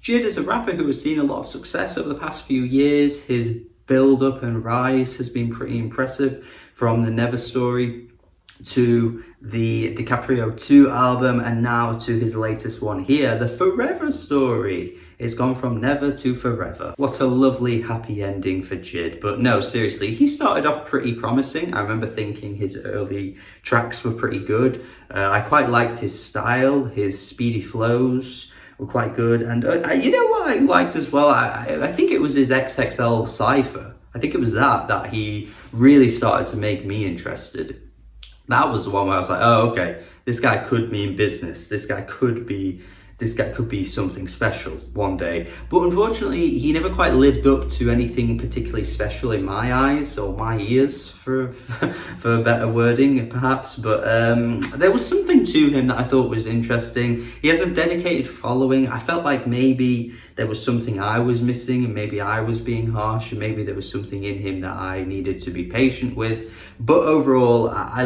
JID is a rapper who has seen a lot of success over the past few years. His build up and rise has been pretty impressive, from the Never story to the DiCaprio 2 album and now to his latest one here, the Forever story. It's gone from never to forever. What a lovely happy ending for JID. But no, seriously, he started off pretty promising. I remember thinking his early tracks were pretty good. I quite liked his style. His speedy flows were quite good. And you know what I liked as well? I think it was his XXL Cypher. I think it was that he really started to make me interested. That was the one where I was like, oh, okay, this guy could mean business. This guy could be something special one day. But unfortunately, he never quite lived up to anything particularly special in my eyes, or my ears, for better wording, perhaps. But there was something to him that I thought was interesting. He has a dedicated following. I felt like maybe there was something I was missing, and maybe I was being harsh, and maybe there was something in him that I needed to be patient with. But overall, I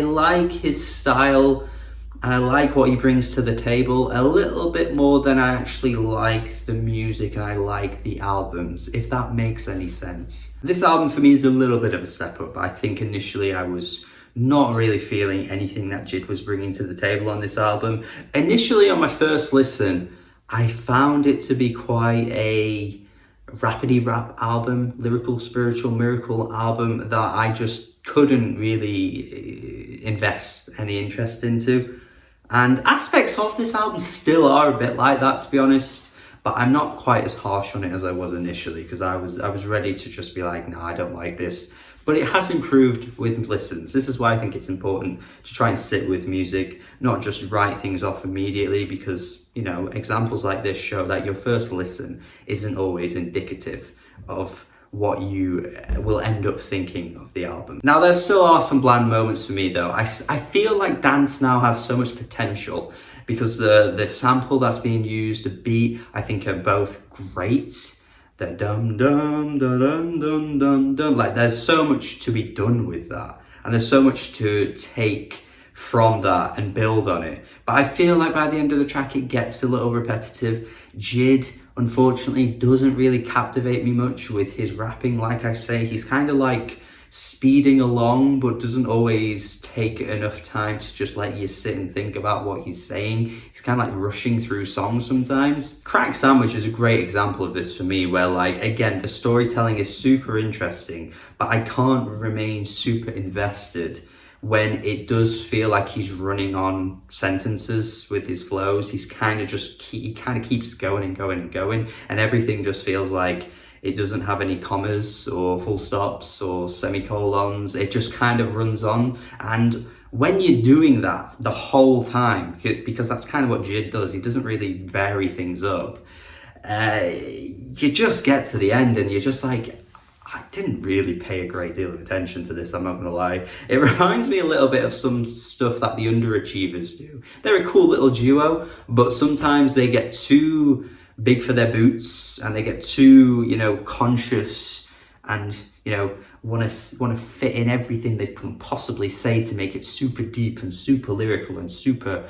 like his style. And I like what he brings to the table a little bit more than I actually like the music and I like the albums, if that makes any sense. This album for me is a little bit of a step up. I think initially I was not really feeling anything that JID was bringing to the table on this album. Initially on my first listen, I found it to be quite a rapidy rap album, lyrical, spiritual, miracle album that I just couldn't really invest any interest into. And aspects of this album still are a bit like that, to be honest, but I'm not quite as harsh on it as I was initially, because I was ready to just be like, no, I don't like this. But it has improved with listens. This is why I think it's important to try and sit with music, not just write things off immediately, because, you know, examples like this show that your first listen isn't always indicative of what you will end up thinking of the album. Now, there still are some bland moments for me though. I feel like Dance now has so much potential, because the sample that's being used, the beat, I think are both great. The dum dum dum dum dum dum dum, like there's so much to be done with that, and there's so much to take from that and build on it. But I feel like by the end of the track it gets a little repetitive. JID, unfortunately, doesn't really captivate me much with his rapping. Like I say, he's kind of like speeding along, but doesn't always take enough time to just let you sit and think about what he's saying. He's kind of like rushing through songs sometimes. Crack Sandwich is a great example of this for me, where, like, again, the storytelling is super interesting, but I can't remain super invested when it does feel like he's running on sentences with his flows. He kind of keeps going and going and going, and everything just feels like it doesn't have any commas or full stops or semicolons. It just kind of runs on. And when you're doing that the whole time, because that's kind of what JID does, he doesn't really vary things up, you just get to the end and you're just like, I didn't really pay a great deal of attention to this, I'm not gonna lie. It reminds me a little bit of some stuff that the Underachievers do. They're a cool little duo, but sometimes they get too big for their boots and they get too, you know, conscious and, you know, want to fit in everything they can possibly say to make it super deep and super lyrical and super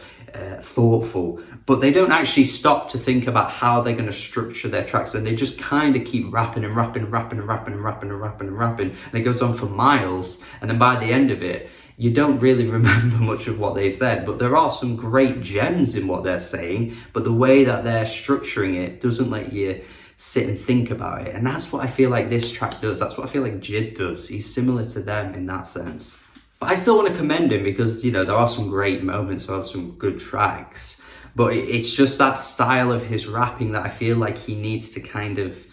thoughtful, but they don't actually stop to think about how they're going to structure their tracks, and they just kind of keep rapping and rapping and rapping and rapping and rapping and rapping and rapping, and it goes on for miles, and then by the end of it you don't really remember much of what they said. But there are some great gems in what they're saying, but the way that they're structuring it doesn't let you sit and think about it. And that's what I feel like this track does. That's what I feel like JID does. He's similar to them in that sense. But I still want to commend him, because, you know, there are some great moments, there are some good tracks, but it's just that style of his rapping that I feel like he needs to kind of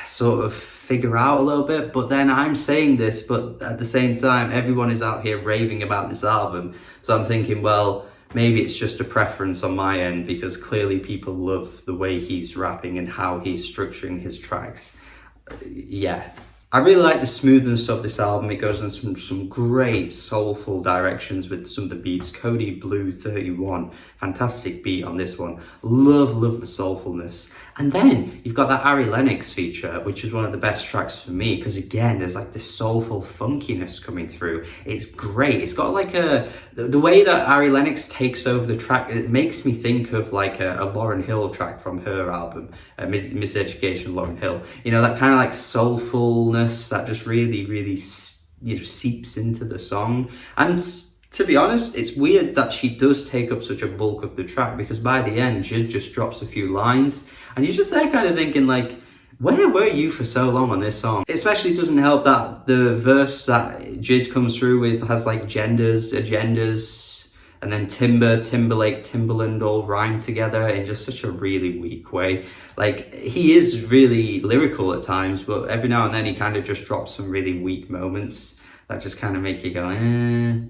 sort of figure out a little bit. But then I'm saying this, but at the same time, everyone is out here raving about this album. So I'm thinking, well, maybe it's just a preference on my end, because clearly people love the way he's rapping and how he's structuring his tracks. Yeah. I really like the smoothness of this album. It goes in some great soulful directions with some of the beats. Cody Blue 31, fantastic beat on this one. Love the soulfulness. And then you've got that Ari Lennox feature, which is one of the best tracks for me, because again, there's like this soulful funkiness coming through. It's great. It's got like the way that Ari Lennox takes over the track, it makes me think of like a Lauryn Hill track from her album, Miseducation of Lauryn Hill. You know, that kind of like soulfulness that just really, really, you know, seeps into the song. And to be honest, it's weird that she does take up such a bulk of the track, because by the end, JID just drops a few lines, and you're just there kind of thinking like, where were you for so long on this song? It especially doesn't help that the verse that JID comes through with has like genders, agendas, and then Timber, Timberlake, Timberland all rhyme together in just such a really weak way. Like, he is really lyrical at times, but every now and then he kind of just drops some really weak moments that just kind of make you go,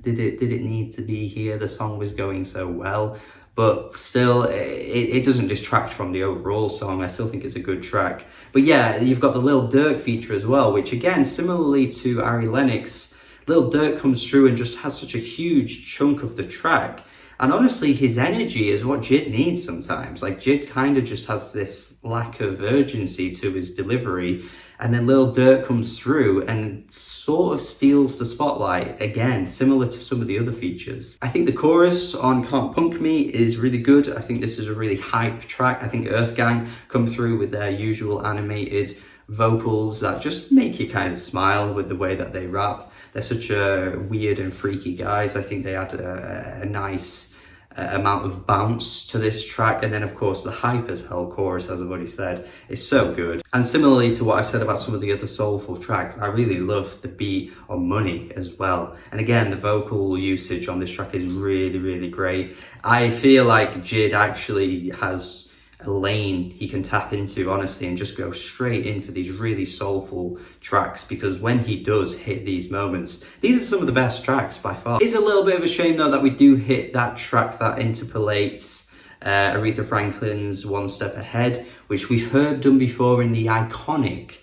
did it need to be here? The song was going so well. But still, it doesn't distract from the overall song. I still think it's a good track. But yeah, you've got the Lil Durk feature as well, which again, similarly to Ari Lennox, Lil Durk comes through and just has such a huge chunk of the track. And honestly, his energy is what JID needs sometimes. Like, JID kind of just has this lack of urgency to his delivery. And then Lil Durk comes through and sort of steals the spotlight, again, similar to some of the other features. I think the chorus on Can't Punk Me is really good. I think this is a really hype track. I think Earth Gang come through with their usual animated vocals that just make you kind of smile with the way that they rap. They're such weird and freaky guys. I think they add a nice amount of bounce to this track. And then of course the hype as hell chorus, as I've already said, is so good. And similarly to what I've said about some of the other soulful tracks, I really love the beat on Money as well. And again, the vocal usage on this track is really, really great. I feel like JID actually has a lane he can tap into, honestly, and just go straight in for these really soulful tracks, because when he does hit these moments, these are some of the best tracks by far. It's a little bit of a shame though that we do hit that track that interpolates Aretha Franklin's One Step Ahead, which we've heard done before in the iconic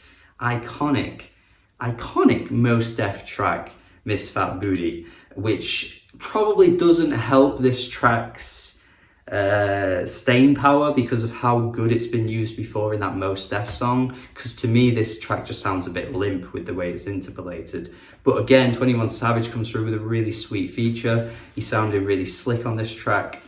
Mos Def track Miss Fat Booty, which probably doesn't help this track's staying power because of how good it's been used before in that Mos Def song, because to me this track just sounds a bit limp with the way it's interpolated. But again, 21 Savage comes through with a really sweet feature. He sounded really slick on this track.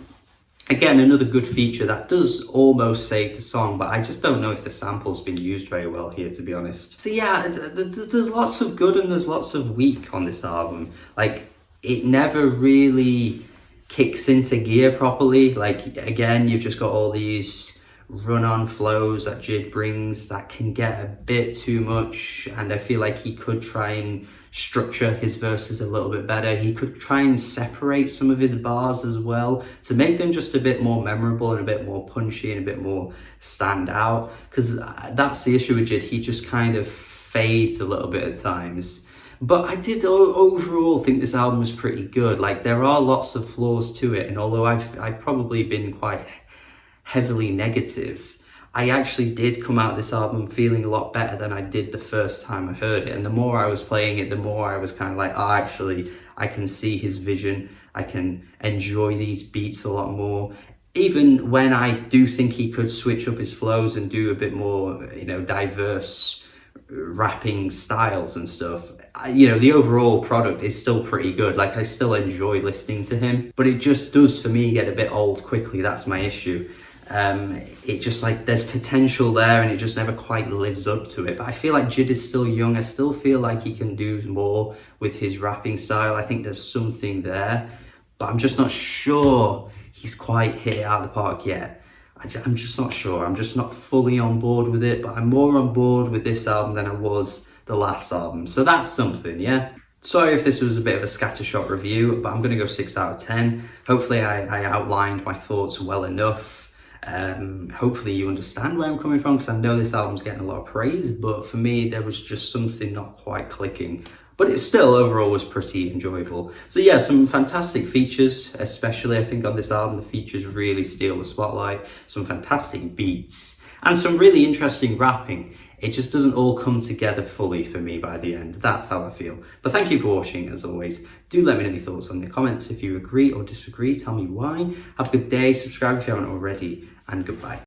Again, another good feature that does almost save the song, but I just don't know if the sample's been used very well here, to be honest. So yeah, there's lots of good and there's lots of weak on this album. Like, it never really kicks into gear properly. Like, again, you've just got all these run-on flows that JID brings that can get a bit too much, and I feel like he could try and structure his verses a little bit better. He could try and separate some of his bars as well to make them just a bit more memorable and a bit more punchy and a bit more stand out, because that's the issue with JID. He just kind of fades a little bit at times. But I did overall think this album was pretty good. Like, there are lots of flaws to it, and although I've probably been quite heavily negative, I actually did come out of this album feeling a lot better than I did the first time I heard it. And the more I was playing it, the more I was kind of like, oh, actually, I can see his vision. I can enjoy these beats a lot more. Even when I do think he could switch up his flows and do a bit more, you know, diverse rapping styles and stuff, you know, the overall product is still pretty good. Like, I still enjoy listening to him, but it just does for me get a bit old quickly. That's my issue. It just, like, there's potential there and it just never quite lives up to it. But I feel like JID is still young. I still feel like he can do more with his rapping style. I think there's something there, but I'm just not sure he's quite hit it out of the park yet. I'm just not sure. I'm just not fully on board with it, but I'm more on board with this album than I was the last album. So that's something, yeah? Sorry if this was a bit of a scattershot review, but I'm going to go 6 out of 10. Hopefully I outlined my thoughts well enough. Hopefully you understand where I'm coming from, because I know this album's getting a lot of praise, but for me there was just something not quite clicking. But it still overall was pretty enjoyable. So yeah, some fantastic features, especially I think on this album. The features really steal the spotlight. Some fantastic beats and some really interesting rapping. It just doesn't all come together fully for me by the end. That's how I feel. But thank you for watching, as always. Do let me know your thoughts in the comments. If you agree or disagree, tell me why. Have a good day, subscribe if you haven't already, and goodbye.